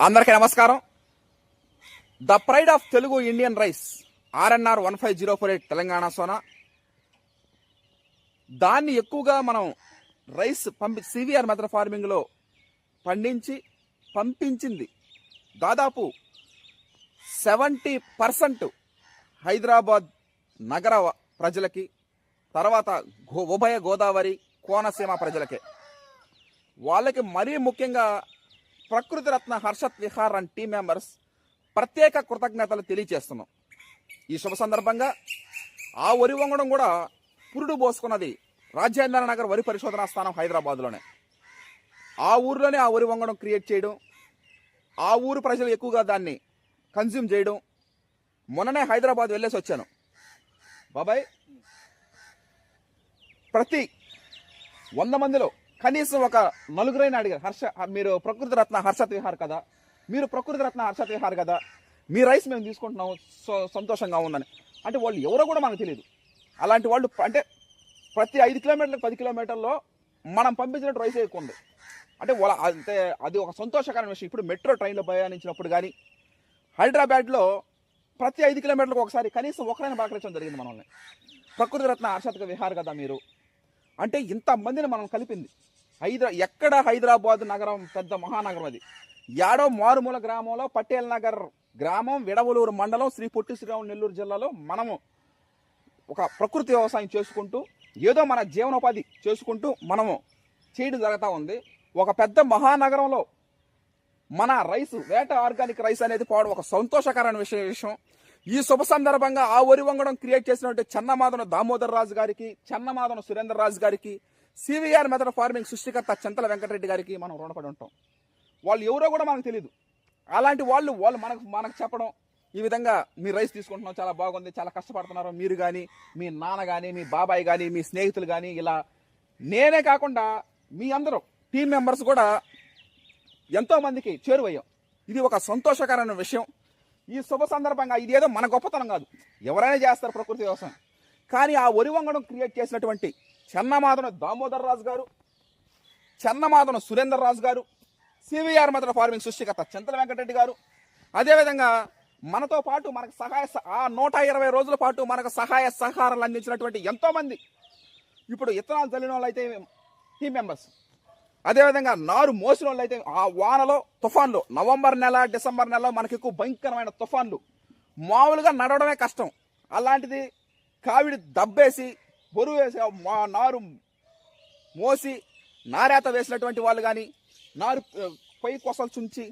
అందరికీ నమస్కారం. The pride of Telugu Indian rice RNR 15048 Telangana Sona. దాన్ని ఎక్కువగా మనం రైస్ సివిఆర్ మెథడ్ ఫార్మింగ్లో పంపించింది దాదాపు 70% హైదరాబాద్ నగర ప్రజలకి, తర్వాత ఉభయ గోదావరి కోనసీమ ప్రజలకే. వాళ్ళకి మరీ ముఖ్యంగా ప్రకృతి రత్న Harshat Vihar and team members ప్రత్యేక కృతజ్ఞతలు తెలియజేస్తున్నాం. ఈ శుభ సందర్భంగా ఆ వరి వంగడం కూడా పురుడు పోసుకున్నది రాజేంద్ర నగర్ వరి పరిశోధనా స్థానం హైదరాబాద్లోనే. ఆ ఊరిలోనే ఆ వరి వంగడం క్రియేట్ చేయడం, ఆ ఊరు ప్రజలు ఎక్కువగా దాన్ని కన్జ్యూమ్ చేయడం. మొన్ననే హైదరాబాద్ వెళ్ళేసి వచ్చాను బాబాయ్. ప్రతి 100 మందిలో కనీసం ఒక నలుగురైనా అడిగారు, మీరు ప్రకృతి రత్న హర్షత్ విహార్ కదా, మీరు ప్రకృతి రత్న హర్షత్ విహార్ కదా, మీ రైస్ మేము తీసుకుంటున్నాం, సంతోషంగా ఉందని. అంటే వాళ్ళు ఎవరో కూడా మనకు తెలియదు. అలాంటి వాళ్ళు అంటే ప్రతి 5 కిలోమీటర్లు 10 కిలోమీటర్లో మనం పంపించినట్టు రైస్ ఎక్కువ ఉంది. అంటే వాళ్ళ అంటే అది ఒక సంతోషకరమైన విషయం. ఇప్పుడు మెట్రో ట్రైన్లో ప్రయాణించినప్పుడు కానీ హైదరాబాద్లో ప్రతి 5 కిలోమీటర్లకు ఒకసారి కనీసం ఒకరైనా పలకరించడం జరిగింది మనల్ని. ప్రకృతి రత్న హర్షత్ విహార్ కదా మీరు అంటే. ఇంతమందిని మనం కలిపింది ఎక్కడ హైదరాబాద్ నగరం పెద్ద మహానగరం. అది యాడో మారుమూల గ్రామంలో పటేల్ నగర్ గ్రామం, విడవలూరు మండలం, శ్రీ పొట్టి శ్రీరాములు నెల్లూరు జిల్లాలో మనము ఒక ప్రకృతి వ్యవసాయం చేసుకుంటూ ఏదో మన జీవనోపాధి చేసుకుంటూ మనము చేయడం జరుగుతూ ఉంది. ఒక పెద్ద మహానగరంలో మన రైస్ వేట ఆర్గానిక్ రైస్ అనేది పోవడం ఒక సంతోషకరమైన విషయం. ఈ శుభ సందర్భంగా ఆ వరి వంగడం క్రియేట్ చేసినటువంటి చెన్నమాదన దామోదర్ రాజు గారికి, చెన్నమాదన సురేందర్ రాజు గారికి, సివిఆర్ మెథడ్ ఫార్మింగ్ సృష్టికర్త చింతల వెంకటరెడ్డి గారికి మనం రుణపడి ఉంటాం. వాళ్ళు ఎవరో కూడా మనకు తెలియదు. అలాంటి వాళ్ళు మనకు చెప్పడం, ఈ విధంగా మీ రైస్ తీసుకుంటున్నాం, చాలా బాగుంది, చాలా కష్టపడుతున్నారు మీరు కానీ, మీ నాన్న కానీ, మీ బాబాయ్ కానీ, మీ స్నేహితులు కానీ, ఇలా నేనే కాకుండా మీ అందరూ టీం మెంబర్స్ కూడా ఎంతో మందికి చేరువయ్యాం. ఇది ఒక సంతోషకరమైన విషయం. ఈ శుభ సందర్భంగా ఇది ఏదో మన గొప్పతనం కాదు, ఎవరైనా చేస్తారు ప్రకృతి వ్యవసాయం. కానీ ఆ వరి వంగడం క్రియేట్ చేసినటువంటి చెన్నమాదన దామోదర్ రాజు గారు, చెన్నమాదన సురేందర్ రాజు గారు, సివిఆర్ మెథడ్ ఫార్మింగ్ సృష్టికర్త చింతల వెంకటరెడ్డి గారు, అదేవిధంగా మనతో పాటు మనకు 120 రోజుల పాటు మనకు సహాయ సహకారాలు అందించినటువంటి ఎంతోమంది, ఇప్పుడు ఇత్తనాలు చల్లిన వాళ్ళు అయితే టీం మెంబర్స్, అదేవిధంగా నారు మోసిన వాళ్ళు అయితే ఆ వానలో తుఫాన్లు, నవంబర్ నెల డిసెంబర్ నెలలో మనకి ఎక్కువ భయంకరమైన తుఫాన్లు, మామూలుగా నడవడమే కష్టం. అలాంటిది కావిడి దబ్బేసి బరువు వేసి నారు మోసి నారేత వేసినటువంటి వాళ్ళు కానీ, నారు పై కొసలు చుంచి